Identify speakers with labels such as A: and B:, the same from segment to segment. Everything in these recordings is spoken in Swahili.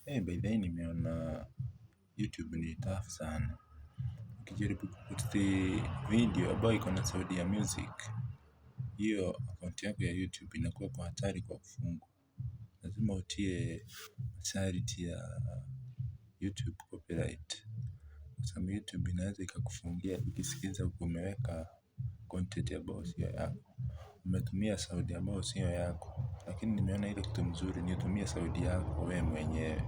A: By the way nimeona YouTube ni tough sana. Ukijaribu kuposti video ambayo iko na sauti ya music, hiyo account yako ya YouTube inakuwa kwa hatari kwa kufungwa. Lazima utie masharti ya YouTube copyright. Kwa sababu YouTube inaweza ikakufungia ikisikiza umeweka content ambayo sio yako. Umetumia sauti ambayo sio yako. Lakini nimeona ile kitu mzuri ni utumie sauti yako wewe mwenyewe.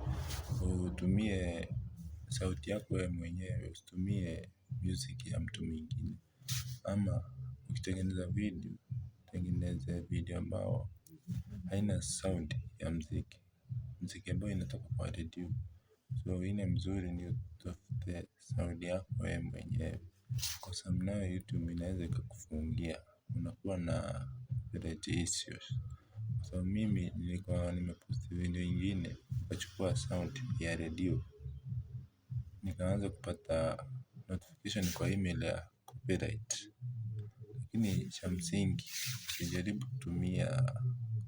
A: Utumie sauti yako wewe mwenyewe, usitumie music ya mtu mwingine. Ama ukitengeneza video, tengeneza video ambao haina sound ya muziki. Muziki ambao inatoka kwa radio. So ile mzuri ni utafute sauti yako wewe mwenyewe. Kwa sababu nayo YouTube inaweza ikakufungia. Unakuwa na copyright issues. So mimi nilikuwa nimeposti video ingine nikachukua sound ya radio. Nikaanza kupata notification kwa email ya copyright. Lakini cha msingi usijaribu kutumia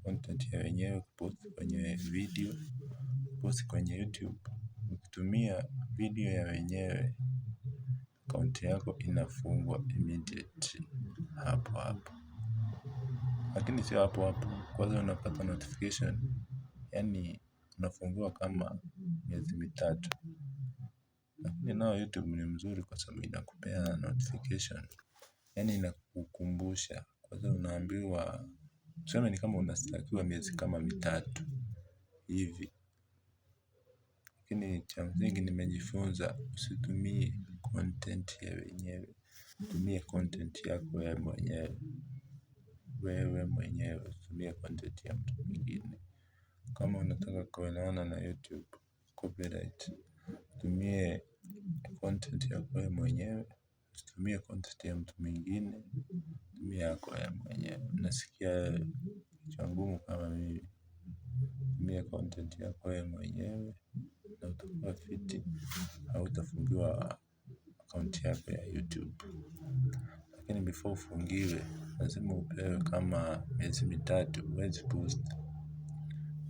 A: content ya wenyewe kuposti kwenye video, kuposti kwenye YouTube. Ukitumia video ya wenyewe account yako inafungwa immediately hapo hapo. Lakini sio hapo hapo, kwanza unapata notification. Yaani unafungiwa kama miezi mitatu. Lakini nao YouTube ni mzuri kwa sababu inakupea notification. Yaani inakukumbusha. Kwanza unaambiwa tuseme ni kama unastakiwa miezi kama mitatu hivi. Lakini cha msingi nimejifunza usitumie content ya wenyewe. Tumia content yako wewe mwenyewe. Wewe mwenyewe usitumie content ya mtu mwingine. Kama unataka kuelewana na YouTube copyright, tumie content yako wewe mwenyewe, usitumie content ya mtu mwingine, tumia yako wewe mwenyewe. Nasikia kichwa ngumu kama mimi. Tumia content yako wewe mwenyewe na utakuwa fiti, hautafungiwa account yako ya YouTube. Lakini before ufungiwe, lazima upewe kama miezi mitatu huwezi post.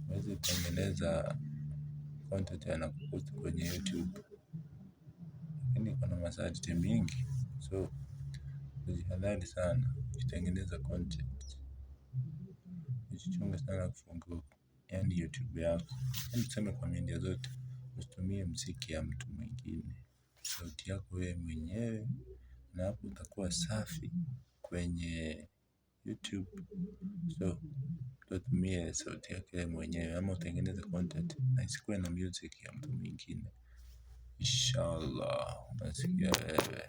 A: Huwezi tengeneza content ya na kupost kwenye YouTube. Lakini iko na masharti mingi. So, ujihadhari sana ukitengeneza content. Ujichunge sana kufungiwa yaani YouTube yako. Yaani tuseme kwa media zote, usitumie muziki ya mtu mwingine. Sauti yako wewe mwenyewe na hapo utakuwa safi kwenye YouTube. So, utumie sauti yako wewe mwenyewe ama utengeneze content na isikuwe na music ya mtu mwingine. Inshallah, unasikia wewe.